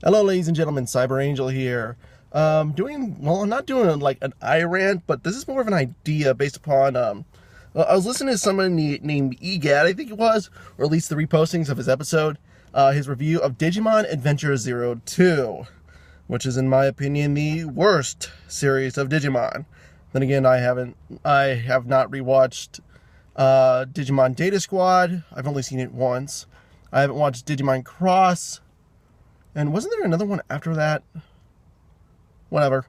Hello, ladies and gentlemen. Cyber Angel here. I'm not doing like an iRant, but this is more of an idea based upon. I was listening to somebody named EGAD, I think it was, or at least the repostings of his episode, his review of Digimon Adventure 02, which is, in my opinion, the worst series of Digimon. Then again, I have not rewatched Digimon Data Squad. I've only seen it once. I haven't watched Digimon Cross. And wasn't there another one after that? Whatever.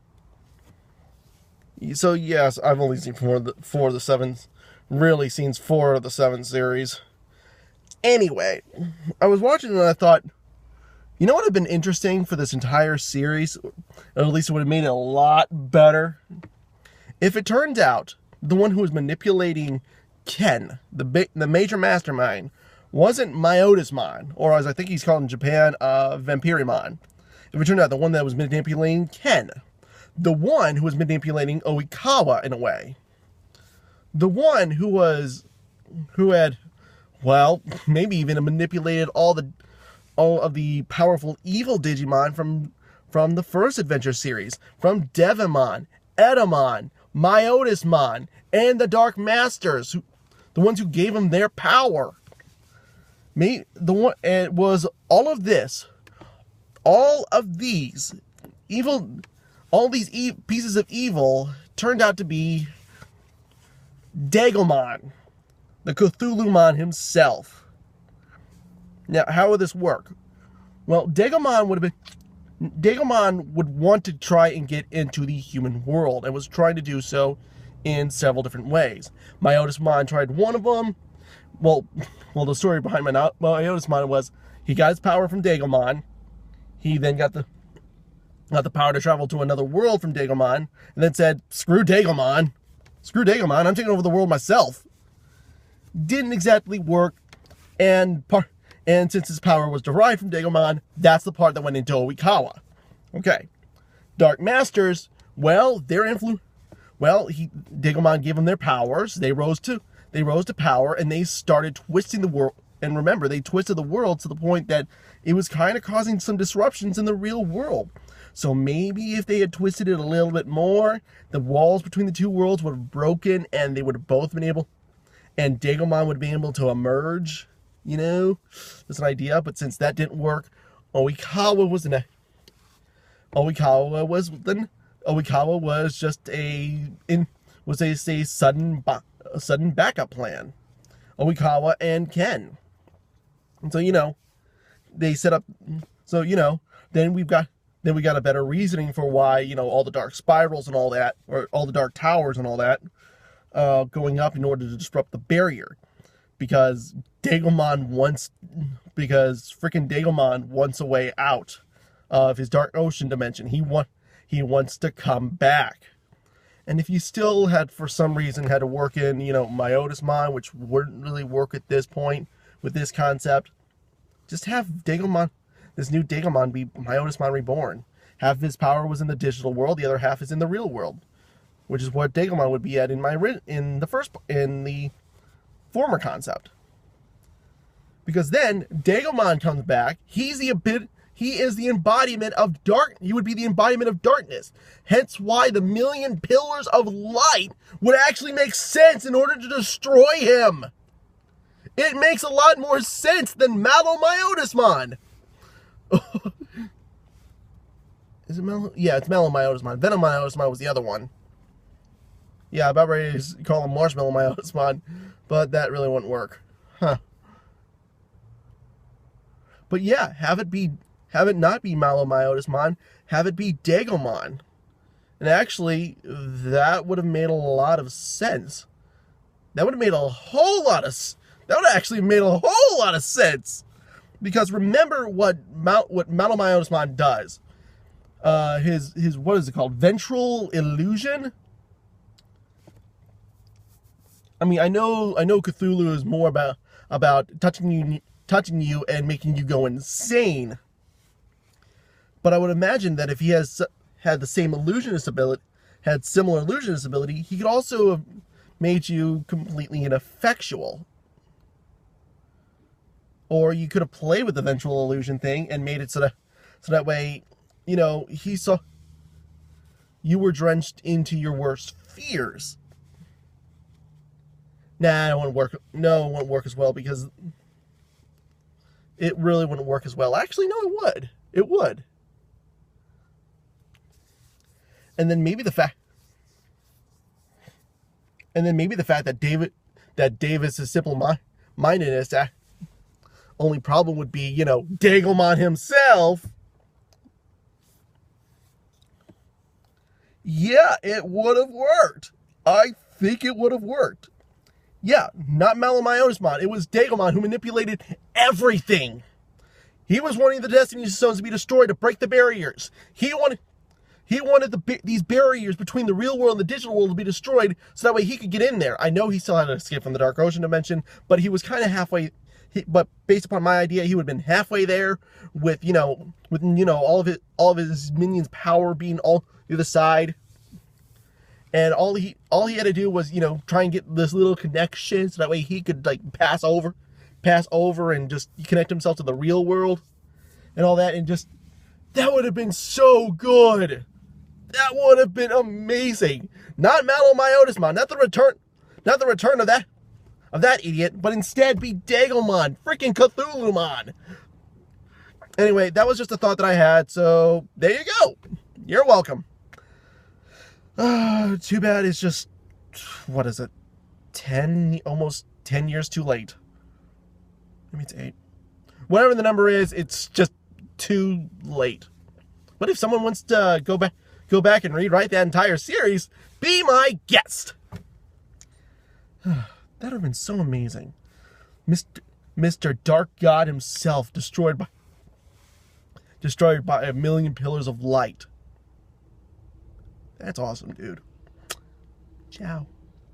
So yes, I've only seen four of the seven. Really, seen four of the seven series. Anyway, I was watching and I thought, you know what would have been interesting for this entire series, or at least it would have made it a lot better, if it turns out the one who was manipulating Ken, the major mastermind, wasn't Myotismon, or as I think he's called in Japan, Vampirimon. If it turned out the one that was manipulating Ken, the one who was manipulating Oikawa in a way, the one who had, well, maybe even manipulated all of the powerful evil Digimon from the first Adventure series, from Devimon, Edamon, Myotismon, and the Dark Masters, the ones who gave them their power. It was all of this, all of these evil, all these pieces of evil turned out to be Dragomon, the Cthulhumon himself. Now, how would this work? Well, Dragomon would want to try and get into the human world, and was trying to do so in several different ways. Myotismon tried one of them. Well, the story behind Myotismon was he got his power from Dragomon. He then got the power to travel to another world from Dragomon, and then said, "Screw Dragomon, I'm taking over the world myself." Didn't exactly work, and since his power was derived from Dragomon, that's the part that went into Oikawa. Okay, Dark Masters. Well, Dragomon gave them their powers. They rose to power, and they started twisting the world. And remember, they twisted the world to the point that it was kind of causing some disruptions in the real world. So maybe if they had twisted it a little bit more, the walls between the two worlds would have broken, and they would have both been able, and Dragomon would have been able to emerge. You know, that's an idea. But since that didn't work, Oikawa was just a sudden backup plan. Oikawa and Ken. And so, they set up, then we got a better reasoning for why, all the dark spirals and all that, or all the dark towers and all that, going up in order to disrupt the barrier. Because freaking Dragomon wants a way out of his dark ocean dimension. He wants to come back. And if you still for some reason had to work in, Myotismon, which wouldn't really work at this point with this concept, just have Dragomon, this new Dragomon, be Myotismon reborn. Half of his power was in the digital world, the other half is in the real world, which is what Dragomon would be at in the former concept. Because then Dragomon comes back, he is the embodiment of dark. He would be the embodiment of darkness. Hence why the million pillars of light would actually make sense in order to destroy him. It makes a lot more sense than Malomyotismon. Is it Malo? Yeah, it's Malomyotismon. Venomyotismon was the other one. Yeah, about ready to call him Marshmallow Myotismon, but that really wouldn't work. Huh. But yeah, have it not be Malomyotismon, have it be Dragomon. And actually, that would have made a lot of sense. That would have actually made a whole lot of sense. Because remember what Malomyotismon does. His what is it called? Ventral illusion? I mean, I know Cthulhu is more about touching you and making you go insane. But I would imagine that if he had the same illusionist ability, had similar illusionist ability, he could also have made you completely ineffectual. Or you could have played with the ventral illusion thing and made it so So that way, you know, he saw you were drenched into your worst fears. Nah, it wouldn't work. No, it wouldn't work as well because it really wouldn't work as well. Actually, no, it would. It would. And then maybe the fact that Davis's simple-mindedness only problem would be, you know, Dragomon himself. Yeah, it would have worked. I think it would have worked. Yeah, not Malomyotismon. It was Dragomon who manipulated everything. He was wanting the Destiny Stones to be destroyed to break the barriers. He wanted these barriers between the real world and the digital world to be destroyed so that way he could get in there. I know he still had to escape from the Dark Ocean dimension, but he was kind of halfway. But based upon my idea, he would have been halfway there with all of his minions' power being all the other side. And all he had to do was, you know, try and get this little connection so that way he could like pass over and just connect himself to the real world and all that, and just that would have been so good. That would have been amazing. Not Malomyotismon, not the return of that idiot, but instead be Dragomon, freaking Cthulhumon. Anyway, that was just a thought that I had, so there you go. You're welcome. Too bad it's just, what is it, almost 10 years too late. Maybe it's 8. Whatever the number is, it's just too late. But if someone wants to go back and rewrite that entire series, be my guest. That would have been so amazing. Mr. Dark God himself destroyed by a million pillars of light. That's awesome, dude. Ciao.